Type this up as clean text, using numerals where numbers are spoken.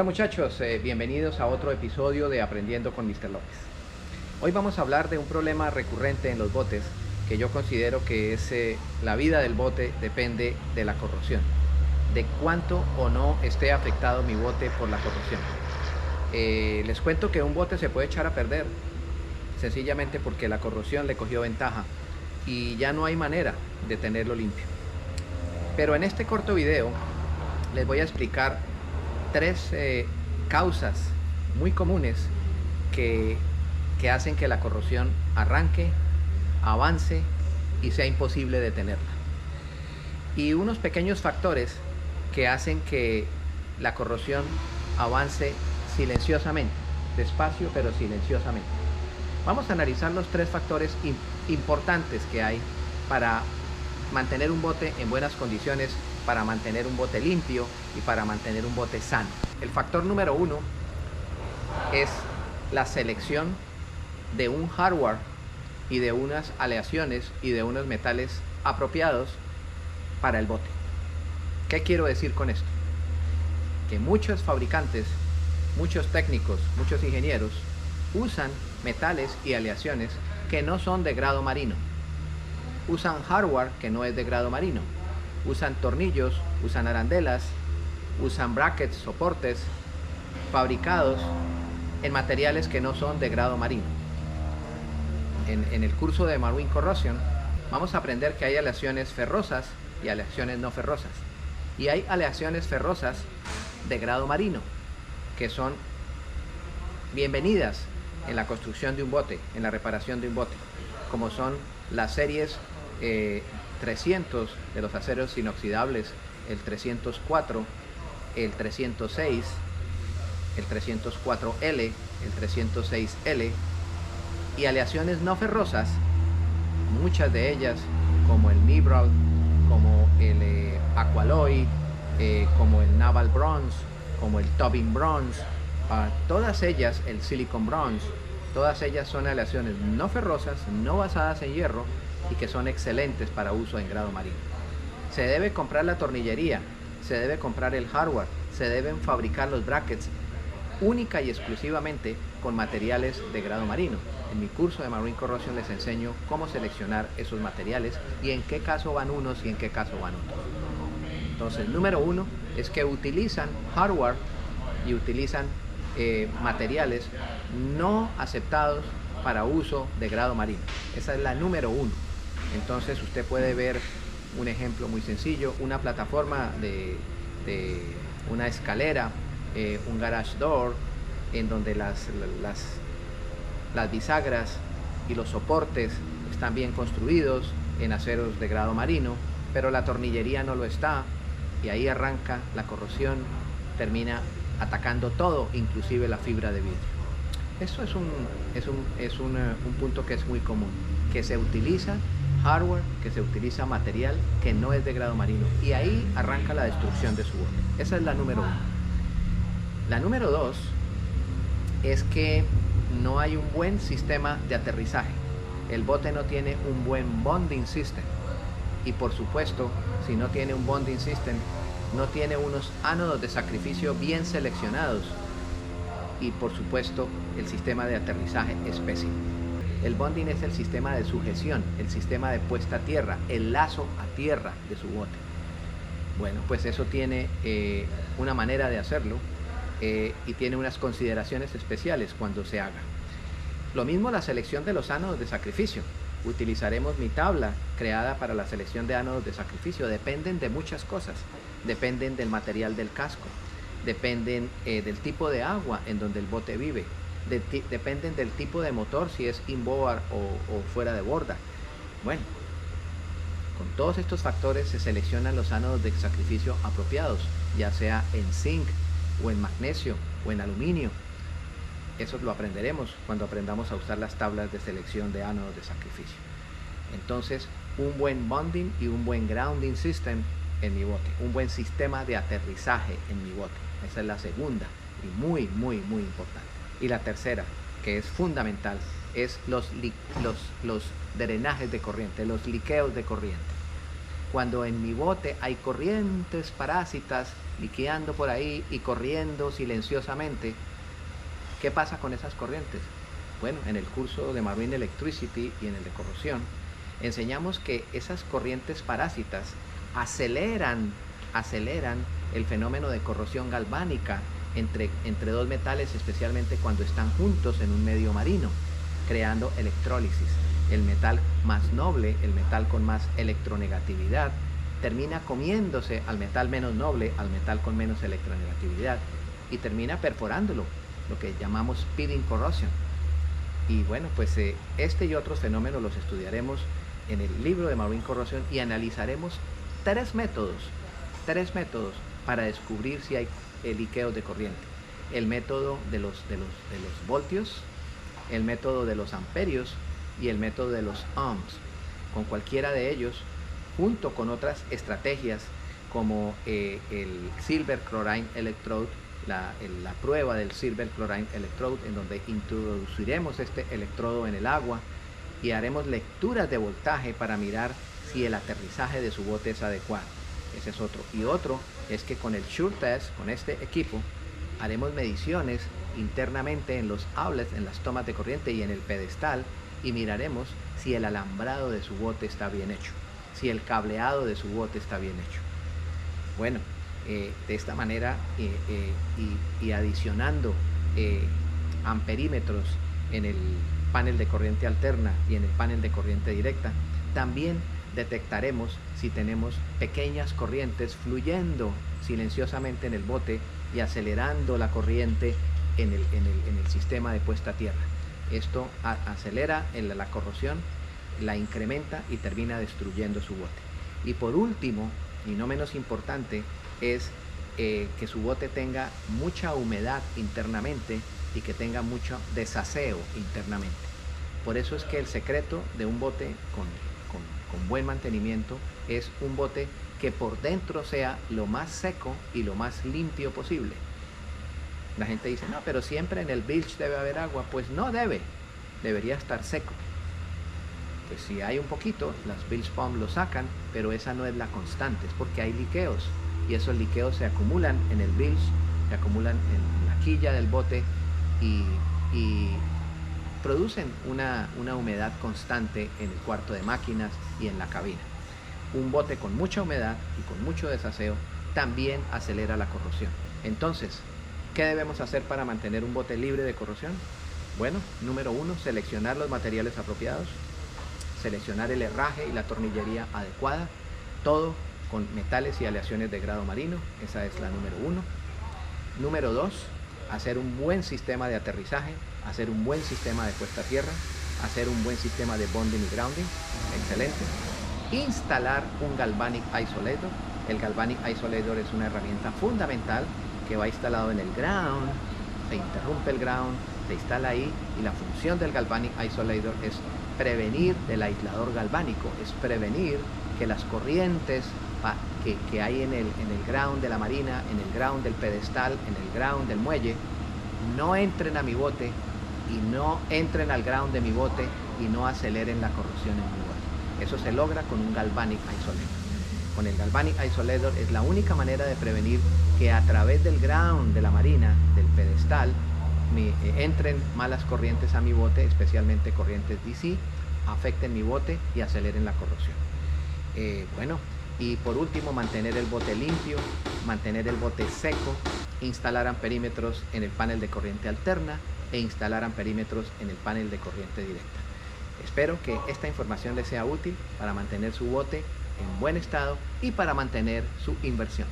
Hola muchachos, bienvenidos a otro episodio de Aprendiendo con Mr. López. Hoy vamos a hablar de un problema recurrente en los botes que yo considero que es la vida del bote depende de la corrosión, de cuánto o no esté afectado mi bote por la corrosión. Les cuento que un bote se puede echar a perder sencillamente porque la corrosión le cogió ventaja y ya no hay manera de tenerlo limpio. Pero en este corto video les voy a explicar tres causas muy comunes que hacen que la corrosión arranque, avance y sea imposible detenerla. Y unos pequeños factores que hacen que la corrosión avance silenciosamente, despacio pero silenciosamente. Vamos a analizar los tres factores importantes que hay para mantener un bote en buenas condiciones, para mantener un bote limpio y para mantener un bote sano. El factor número uno es la selección de un hardware y de unas aleaciones y de unos metales apropiados para el bote. ¿Qué quiero decir con esto? Que muchos fabricantes, muchos técnicos, muchos ingenieros usan metales y aleaciones que no son de grado marino. Usan hardware que no es de grado marino. Usan tornillos, usan arandelas, usan brackets, soportes fabricados en materiales que no son de grado marino. En el curso de Marine Corrosion vamos a aprender que hay aleaciones ferrosas y aleaciones no ferrosas. Y hay aleaciones ferrosas de grado marino que son bienvenidas en la construcción de un bote, en la reparación de un bote, como son las series 300 de los aceros inoxidables, el 304, el 306, el 304L, el 306L, y aleaciones no ferrosas, muchas de ellas como el Nibral, como el Aqualoy, como el Naval Bronze, como el Tobin Bronze, todas ellas, el Silicon Bronze, todas ellas son aleaciones no ferrosas, no basadas en hierro y que son excelentes para uso en grado marino. Se debe comprar la tornillería, se debe comprar el hardware, se deben fabricar los brackets única y exclusivamente con materiales de grado marino. En mi curso de Marine Corrosion les enseño cómo seleccionar esos materiales y en qué caso van unos y en qué caso van otros. Entonces, número uno es que utilizan hardware y utilizan materiales no aceptados para uso de grado marino. Esa es la número uno. Entonces usted puede ver un ejemplo muy sencillo, una plataforma de una escalera, un garage door, en donde las bisagras y los soportes están bien construidos en aceros de grado marino, pero la tornillería no lo está, y ahí arranca la corrosión, termina atacando todo, inclusive la fibra de vidrio. Eso es un punto que es muy común, que se utiliza hardware, que se utiliza material que no es de grado marino, y ahí arranca la destrucción de su bote. Esa es la número uno. La número dos es que no hay un buen sistema de aterrizaje. El bote no tiene un buen bonding system, y por supuesto, si no tiene un bonding system, no tiene unos ánodos de sacrificio bien seleccionados, y por supuesto el sistema de aterrizaje es pésimo. El bonding es el sistema de sujeción, el sistema de puesta a tierra, el lazo a tierra de su bote. Bueno, pues eso tiene una manera de hacerlo y tiene unas consideraciones especiales cuando se haga. Lo mismo la selección de los ánodos de sacrificio. Utilizaremos mi tabla creada para la selección de ánodos de sacrificio. Dependen de muchas cosas. Dependen del material del casco. Dependen del tipo de agua en donde el bote vive. Dependen del tipo de motor, si es inboard o fuera de borda. Bueno, con todos estos factores se seleccionan los ánodos de sacrificio apropiados, ya sea en zinc o en magnesio o en aluminio. Eso lo aprenderemos cuando aprendamos a usar las tablas de selección de ánodos de sacrificio. Entonces, un buen bonding y un buen grounding system en mi bote, un buen sistema de aterrizaje en mi bote. Esa es la segunda y muy importante. Y la tercera, que es fundamental, es los drenajes de corriente, los liqueos de corriente. Cuando en mi bote hay corrientes parásitas liqueando por ahí y corriendo silenciosamente, ¿qué pasa con esas corrientes? Bueno, en el curso de Marine Electricity y en el de corrosión, enseñamos que esas corrientes parásitas aceleran el fenómeno de corrosión galvánica entre dos metales, especialmente cuando están juntos en un medio marino, creando electrólisis. El metal más noble, el metal con más electronegatividad, termina comiéndose al metal menos noble, al metal con menos electronegatividad, y termina perforándolo, lo que llamamos pitting corrosion. Y bueno, pues este y otros fenómenos los estudiaremos en el libro de Marine Corrosion y analizaremos tres métodos para descubrir si hay liqueos de corriente. El método de los voltios, el método de los amperios y el método de los ohms. Con cualquiera de ellos, junto con otras estrategias como el Silver Chlorine Electrode, la prueba del Silver Chlorine Electrode, en donde introduciremos este electrodo en el agua y haremos lecturas de voltaje para mirar si el aterrizaje de su bote es adecuado. Ese es otro. Y otro es que con el Sure Test, con este equipo, haremos mediciones internamente en los outlets, en las tomas de corriente y en el pedestal, y miraremos si el alambrado de su bote está bien hecho, si el cableado de su bote está bien hecho. Bueno, de esta manera y adicionando amperímetros en el panel de corriente alterna y en el panel de corriente directa, también detectaremos si tenemos pequeñas corrientes fluyendo silenciosamente en el bote y acelerando la corriente en el sistema de puesta a tierra. Esto acelera la corrosión, la incrementa y termina destruyendo su bote. Y por último, y no menos importante, es que su bote tenga mucha humedad internamente y que tenga mucho desaseo internamente. Por eso es que el secreto de un bote con buen mantenimiento es un bote que por dentro sea lo más seco y lo más limpio posible. La gente dice, no, pero siempre en el bilge debe haber agua. Pues no debería estar seco. Pues si hay un poquito, las bilge pumps lo sacan, pero esa no es la constante, es porque hay liqueos, y esos liqueos se acumulan en el bilge, se acumulan en la quilla del bote y producen una humedad constante en el cuarto de máquinas y en la cabina. Un bote con mucha humedad y con mucho desaseo también acelera la corrosión. Entonces, ¿qué debemos hacer para mantener un bote libre de corrosión? Bueno, número 1, seleccionar los materiales apropiados, seleccionar el herraje y la tornillería adecuada, todo con metales y aleaciones de grado marino. Esa es la número 1. Número 2, hacer un buen sistema de aterrizaje, hacer un buen sistema de puesta a tierra, hacer un buen sistema de bonding y grounding. Excelente. Instalar un galvanic isolator. El galvanic isolator es una herramienta fundamental que va instalado en el ground, se interrumpe el ground, se instala ahí, y la función del galvanic isolator es prevenir del aislador galvánico, es prevenir que las corrientes que hay en el ground de la marina, en el ground del pedestal, en el ground del muelle, no entren a mi bote y no entren al ground de mi bote y no aceleren la corrosión en mi bote. Eso se logra con un galvanic isolator. Con el galvanic isolator es la única manera de prevenir que a través del ground de la marina, del pedestal, entren malas corrientes a mi bote, especialmente corrientes DC, afecten mi bote y aceleren la corrosión. Bueno, y por último, mantener el bote limpio, mantener el bote seco, instalar amperímetros en el panel de corriente alterna e instalar amperímetros en el panel de corriente directa. Espero que esta información les sea útil para mantener su bote en buen estado y para mantener su inversión.